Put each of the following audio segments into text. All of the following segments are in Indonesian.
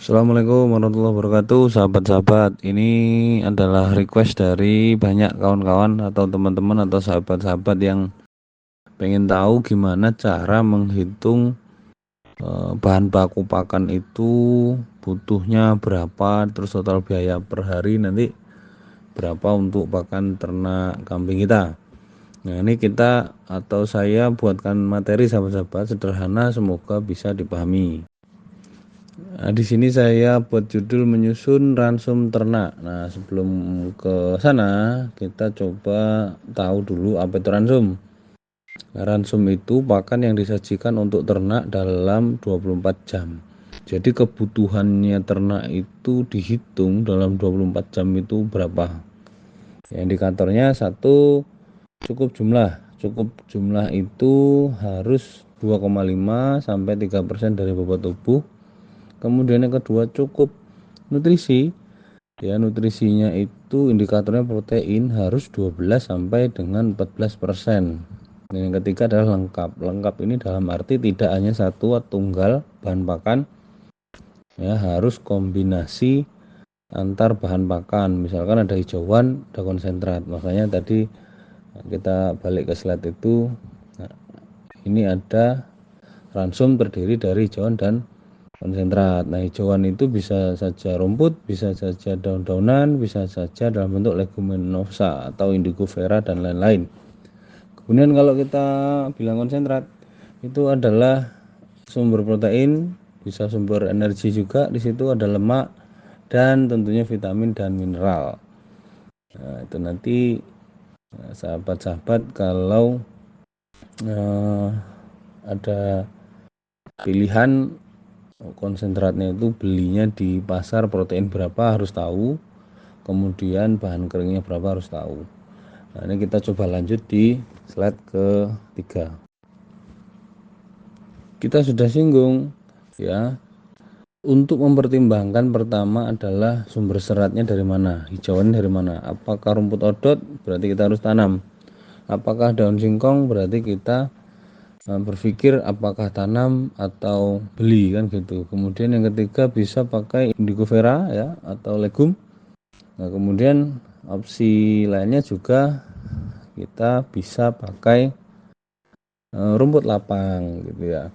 Assalamualaikum warahmatullahi wabarakatuh, sahabat-sahabat. Ini adalah request dari banyak kawan-kawan atau teman-teman atau sahabat-sahabat yang pengen tahu gimana cara menghitung bahan baku pakan itu butuhnya berapa, terus total biaya per hari nanti berapa untuk pakan ternak kambing kita. Nah, ini kita atau saya buatkan materi sahabat-sahabat sederhana, semoga bisa dipahami. Nah, di sini saya buat judul menyusun ransum ternak. Nah, sebelum ke sana, kita coba tahu dulu apa itu ransum. Nah, ransum itu pakan yang disajikan untuk ternak dalam 24 jam. Jadi kebutuhannya ternak itu dihitung dalam 24 jam itu berapa. Ya, indikatornya satu, cukup jumlah. Cukup jumlah itu harus 2,5 sampai 3% dari bobot tubuh. Kemudian yang kedua, cukup nutrisi. Ya, nutrisinya itu indikatornya protein harus 12 sampai dengan 14%. Dan yang ketiga adalah lengkap. Lengkap ini dalam arti tidak hanya satu atau tunggal bahan pakan, ya, harus kombinasi antar bahan pakan. Misalkan ada hijauan, ada konsentrat. Makanya tadi kita balik ke slide itu. Nah, ini ada ransum terdiri dari hijauan dan konsentrat. Nah, hijauan itu bisa saja rumput, bisa saja daun-daunan, bisa saja dalam bentuk leguminosa atau indigo vera dan lain-lain. Kemudian kalau kita bilang konsentrat, itu adalah sumber protein, bisa sumber energi juga. Di situ ada lemak dan tentunya vitamin dan mineral. Nah, itu nanti sahabat-sahabat kalau ada pilihan konsentratnya itu belinya di pasar, protein berapa harus tahu, kemudian bahan keringnya berapa harus tahu. Nah, ini kita coba lanjut di slide ketiga. Kita sudah singgung, ya, untuk mempertimbangkan pertama adalah sumber seratnya dari mana, hijauan dari mana. Apakah rumput odot, berarti kita harus tanam. Apakah daun singkong, berarti kita berpikir apakah tanam atau beli, kan gitu. Kemudian yang ketiga bisa pakai indigo vera, ya, atau legum. Nah, kemudian opsi lainnya juga kita bisa pakai rumput lapang, gitu ya.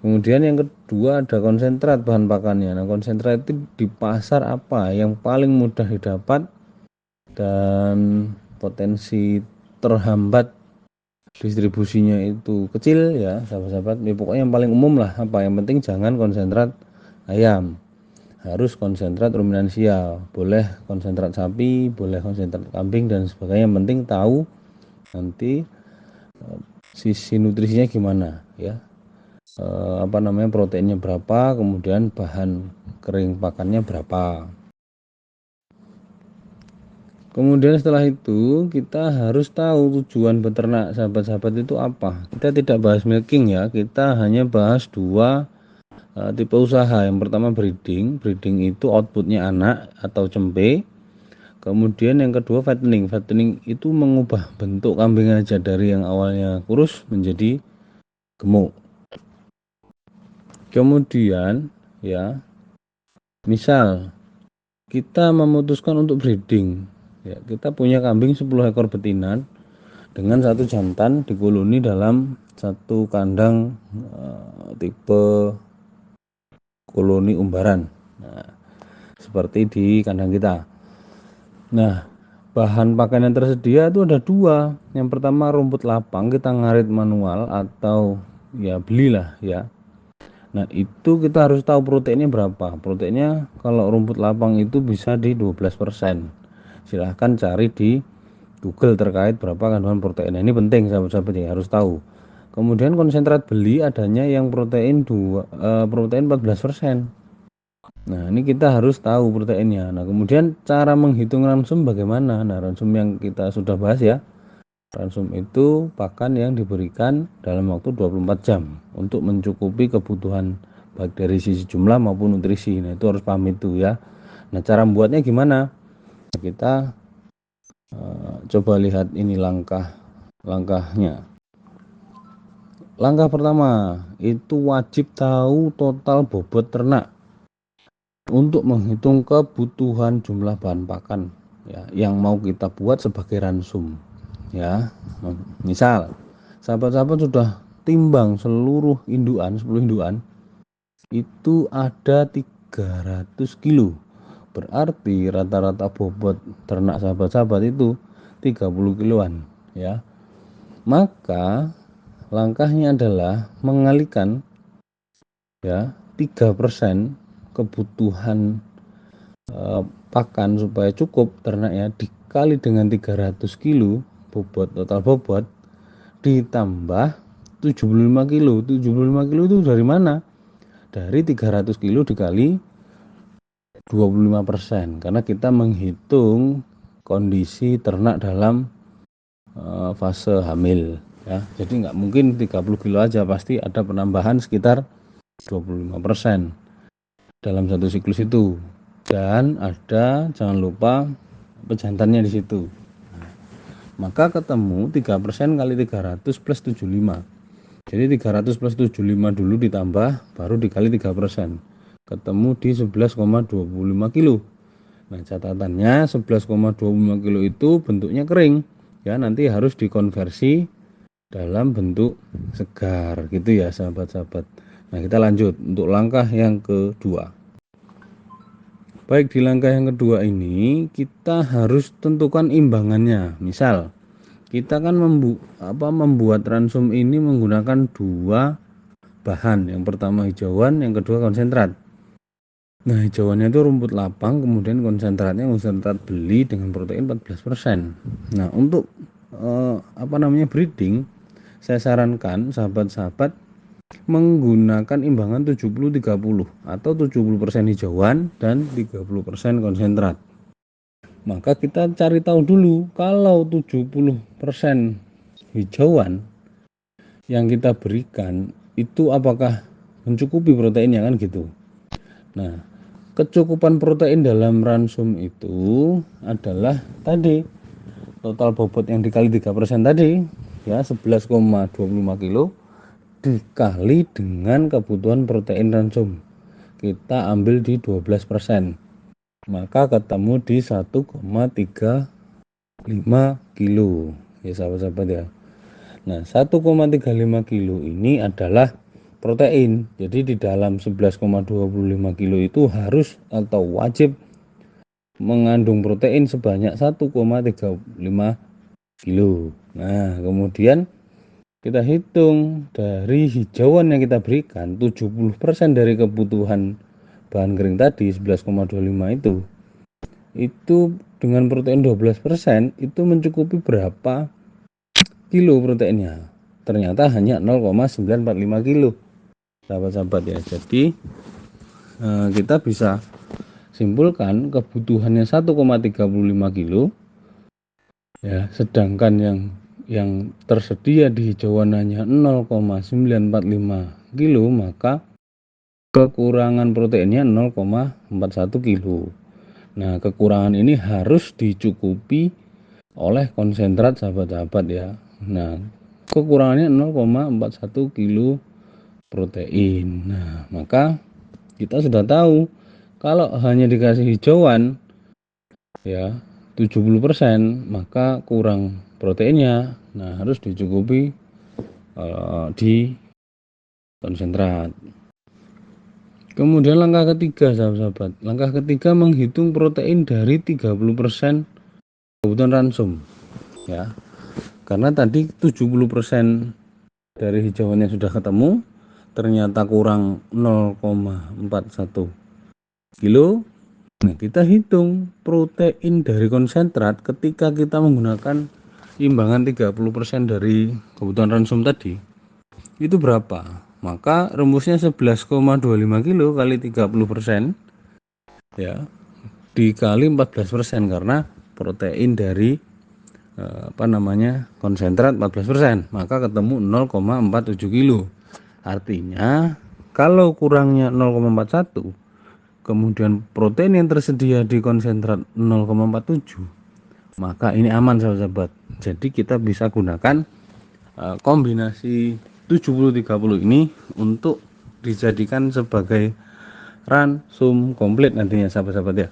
Kemudian yang kedua ada konsentrat bahan pakannya. Nah, konsentrat itu di pasar apa yang paling mudah didapat dan potensi terhambat distribusinya itu kecil, ya sahabat-sahabat. Ya, pokoknya yang paling umum lah. Apa yang penting jangan konsentrat ayam, harus konsentrat ruminansia. Boleh konsentrat sapi, boleh konsentrat kambing dan sebagainya. Yang penting tahu nanti sisi nutrisinya gimana, ya. Proteinnya berapa, kemudian bahan kering pakannya berapa. Kemudian setelah itu kita harus tahu tujuan beternak sahabat-sahabat itu apa. Kita tidak bahas milking, ya, kita hanya bahas dua tipe usaha. Yang pertama breeding. Breeding itu outputnya anak atau cempe. Kemudian yang kedua fattening. Fattening itu mengubah bentuk kambing aja dari yang awalnya kurus menjadi gemuk. Kemudian, ya, misal kita memutuskan untuk breeding, ya, kita punya kambing 10 ekor betina dengan satu jantan dikoloni dalam satu kandang tipe koloni umbaran. Nah, seperti di kandang kita. Nah, bahan pakan yang tersedia itu ada dua. Yang pertama rumput lapang, kita ngarit manual atau ya belilah, ya. Nah, itu kita harus tahu proteinnya berapa. Proteinnya kalau rumput lapang itu bisa di 12%. Silahkan cari di Google terkait berapa kandungan protein. Ini penting sahabat-sahabat, ya, harus tahu. Kemudian konsentrat beli adanya yang protein 14%. Nah, ini kita harus tahu proteinnya. Nah, kemudian cara menghitung ransum bagaimana? Nah, ransum yang kita sudah bahas, ya. Ransum itu pakan yang diberikan dalam waktu 24 jam untuk mencukupi kebutuhan baik dari sisi jumlah maupun nutrisi. Nah, itu harus paham itu, ya. Nah, cara membuatnya gimana? Kita coba lihat ini langkahnya. Langkah pertama itu wajib tahu total bobot ternak. untuk menghitung kebutuhan jumlah bahan pakan ya yang mau kita buat sebagai ransum ya. Misal sahabat-sahabat sudah timbang seluruh indukan 10 indukan itu ada 300 kilo, berarti rata-rata bobot ternak sahabat-sahabat itu 30 kiloan ya. Maka langkahnya adalah mengalihkan ya 3% kebutuhan pakan supaya cukup ternaknya dikali dengan 300 kilo total bobot ditambah 75 kilo. 75 kilo itu dari mana? Dari 300 kilo dikali 25%, karena kita menghitung kondisi ternak dalam fase hamil ya. Jadi nggak mungkin 30 kilo aja, pasti ada penambahan sekitar 25% dalam satu siklus itu. Dan ada, jangan lupa, pejantannya di situ. Maka ketemu 3% kali 300 plus 75. Jadi 300 plus 75 dulu ditambah baru dikali 3%. Ketemu di 11,25 kilo. Nah, catatannya 11,25 kilo itu bentuknya kering. Ya, nanti harus dikonversi dalam bentuk segar gitu ya, sahabat-sahabat. Nah, kita lanjut untuk langkah yang kedua. Baik, di langkah yang kedua ini kita harus tentukan imbangannya. Misal kita kan membuat ransum ini menggunakan dua bahan. Yang pertama hijauan, yang kedua konsentrat. Nah, hijauannya itu rumput lapang, kemudian konsentrat beli dengan protein 14%. Nah, untuk breeding, saya sarankan sahabat-sahabat menggunakan imbangan 70-30 atau 70% hijauan dan 30% konsentrat. Maka kita cari tahu dulu, kalau 70% hijauan yang kita berikan itu apakah mencukupi proteinnya, kan gitu. Nah, kecukupan protein dalam ransum itu adalah tadi total bobot yang dikali 3% tadi ya, 11,25 kilo dikali dengan kebutuhan protein ransum. Kita ambil di 12%. Maka ketemu di 1,35 kilo ya, sahabat-sahabat ya. Nah, 1,35 kilo ini adalah protein. Jadi di dalam 11,25 kilo itu harus atau wajib mengandung protein sebanyak 1,35 kilo. Nah, kemudian kita hitung dari hijauan yang kita berikan 70% dari kebutuhan bahan kering tadi 11,25 itu dengan protein 12% itu mencukupi berapa kilo proteinnya? Ternyata hanya 0,945 kilo, sahabat-sahabat ya. Jadi kita bisa simpulkan kebutuhannya 1,35 kilo ya, sedangkan yang tersedia di hijauan hanya 0,945 kilo, maka kekurangan proteinnya 0,41 kilo. Nah, kekurangan ini harus dicukupi oleh konsentrat, sahabat-sahabat ya. Nah, kekurangannya 0,41 kilo protein. Nah, maka kita sudah tahu kalau hanya dikasih hijauan ya 70%, maka kurang proteinnya. Nah, harus dicukupi di konsentrat. Kemudian langkah ketiga, sahabat-sahabat. Langkah ketiga menghitung protein dari 30% kebutuhan ransum ya. Karena tadi 70% dari hijauannya sudah ketemu, ternyata kurang 0,41 kilo. Nah, kita hitung protein dari konsentrat ketika kita menggunakan imbangan 30% dari kebutuhan ransum tadi. Itu berapa? Maka rumusnya 11,25 kilo kali 30% ya, dikali 14%, karena protein dari konsentrat 14%, maka ketemu 0,47 kilo. Artinya kalau kurangnya 0,41, kemudian protein yang tersedia di konsentrat 0,47, maka ini aman, sahabat-sahabat. Jadi kita bisa gunakan kombinasi 70-30 ini untuk dijadikan sebagai ransum komplit nantinya sahabat-sahabat ya.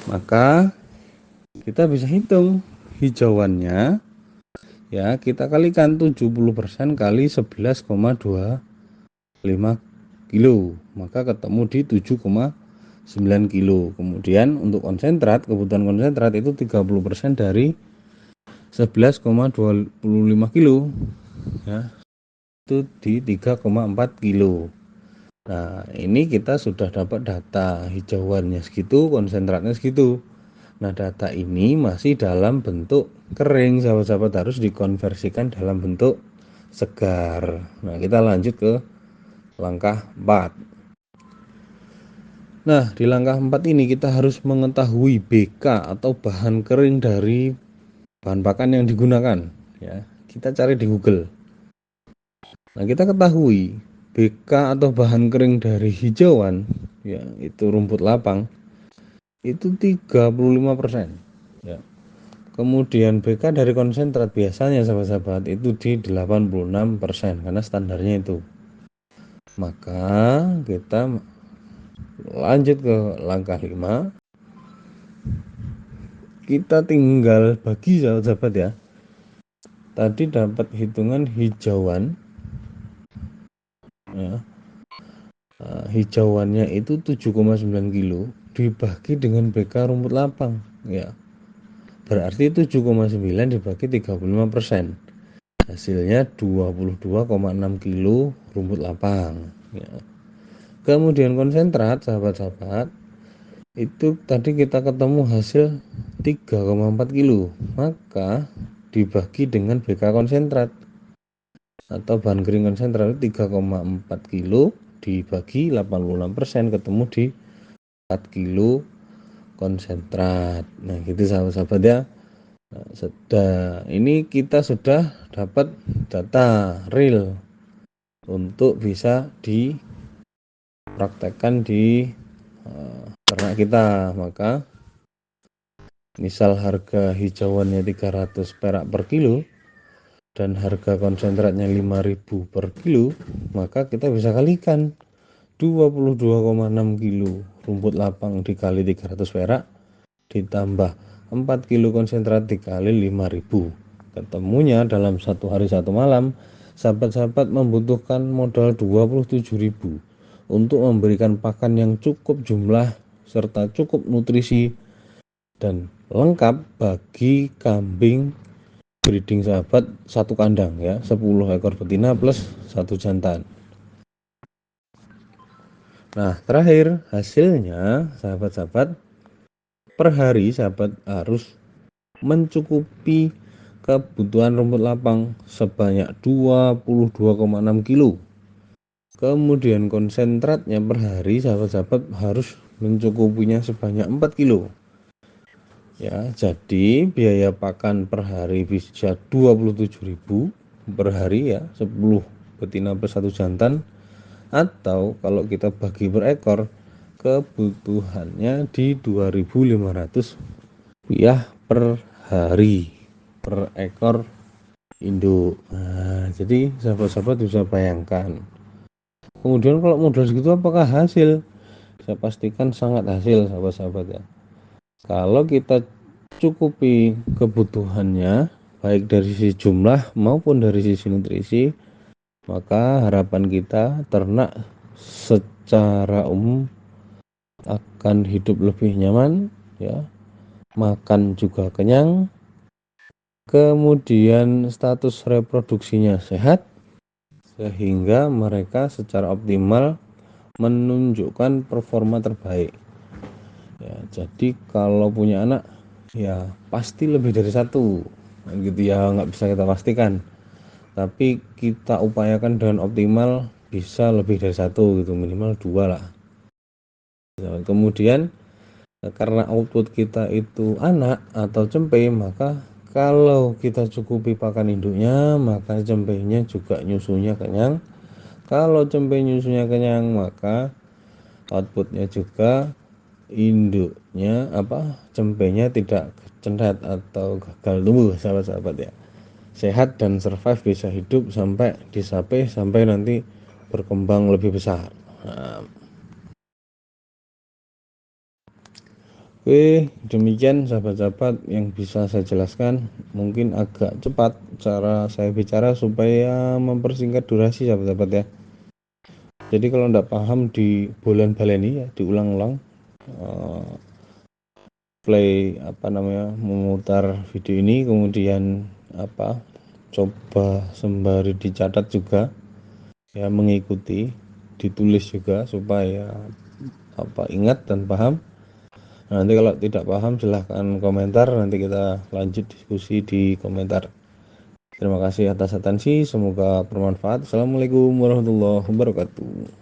Maka kita bisa hitung hijauannya ya, kita kalikan 70% kali 11,25 kilo, maka ketemu di 7,9 kilo. Kemudian untuk konsentrat, kebutuhan konsentrat itu 30% dari 11,25 kilo ya, itu di 3,4 kilo. Nah, ini kita sudah dapat data hijauannya segitu, konsentratnya segitu. Nah, data ini masih dalam bentuk kering, sahabat-sahabat, harus dikonversikan dalam bentuk segar. Nah, kita lanjut ke langkah 4. Nah, di langkah 4 ini kita harus mengetahui BK atau bahan kering dari bahan pakan yang digunakan ya. Kita cari di Google. Nah, kita ketahui BK atau bahan kering dari hijauan ya, itu rumput lapang itu 35% ya. Kemudian BK dari konsentrat biasanya sahabat-sahabat itu di 86% karena standarnya itu. Maka kita lanjut ke langkah 5. Kita tinggal bagi sahabat-sahabat ya. Tadi dapat hitungan hijauan ya. Nah, hijauannya itu 7,9 kilo dibagi dengan BK rumput lapang ya. Berarti 7,9 dibagi 35%. Hasilnya 22,6 kilo rumput lapang ya. Kemudian konsentrat sahabat-sahabat itu tadi kita ketemu hasil 3,4 kilo, maka dibagi dengan BK konsentrat atau bahan kering konsentrat 3,4 kilo dibagi 86% ketemu di 4 kilo konsentrat. Nah, gitu sahabat-sahabat ya. Nah, ini kita sudah dapat data real untuk bisa dipraktekkan di ternak kita. Maka misal harga hijauannya 300 perak per kilo dan harga konsentratnya 5.000 per kilo, maka kita bisa kalikan 22,6 kilo rumput lapang dikali 300 perak ditambah 4 kilo konsentrat dikali 5.000. Ketemunya dalam 1 hari 1 malam sahabat-sahabat membutuhkan modal 27.000 untuk memberikan pakan yang cukup jumlah serta cukup nutrisi dan lengkap bagi kambing breeding sahabat satu kandang ya, 10 ekor betina plus 1 jantan. Nah, terakhir hasilnya sahabat-sahabat, per hari sahabat harus mencukupi kebutuhan rumput lapang sebanyak 22,6 kilo. Kemudian konsentratnya per hari sahabat-sahabat harus mencukupinya sebanyak 4 kilo. Ya, jadi biaya pakan per hari bisa 27.000 per hari ya, 10 betina plus 1 jantan, atau kalau kita bagi per ekor kebutuhannya di 2.500 rupiah per hari per ekor induk. Nah, jadi sahabat-sahabat bisa bayangkan. Kemudian kalau modal segitu apakah hasil? Saya pastikan sangat hasil sahabat-sahabat ya. Kalau kita cukupi kebutuhannya baik dari sisi jumlah maupun dari sisi nutrisi, maka harapan kita ternak secara umum akan hidup lebih nyaman ya, makan juga kenyang, kemudian status reproduksinya sehat sehingga mereka secara optimal menunjukkan performa terbaik ya. Jadi kalau punya anak ya pasti lebih dari satu gitu ya, nggak bisa kita pastikan, tapi kita upayakan dengan optimal bisa lebih dari satu gitu, minimal 2 lah. Kemudian karena output kita itu anak atau cempe, maka kalau kita cukupi pakan induknya maka cempenya juga nyusunya kenyang. Kalau cempe nyusunya kenyang maka outputnya juga induknya cempenya tidak cendet atau gagal tumbuh sahabat-sahabat ya. Sehat dan survive, bisa hidup sampai disape sampai nanti berkembang lebih besar. Nah, Oke, demikian sahabat-sahabat yang bisa saya jelaskan. Mungkin agak cepat cara saya bicara supaya mempersingkat durasi sahabat-sahabat ya. Jadi kalau tidak paham di bulan baleni ya diulang-ulang, play memutar video ini, kemudian coba sembari dicatat juga ya, mengikuti, ditulis juga supaya ingat dan paham. Nanti kalau tidak paham silahkan komentar, nanti kita lanjut diskusi di komentar. Terima kasih atas atensi, semoga bermanfaat. Assalamualaikum warahmatullahi wabarakatuh.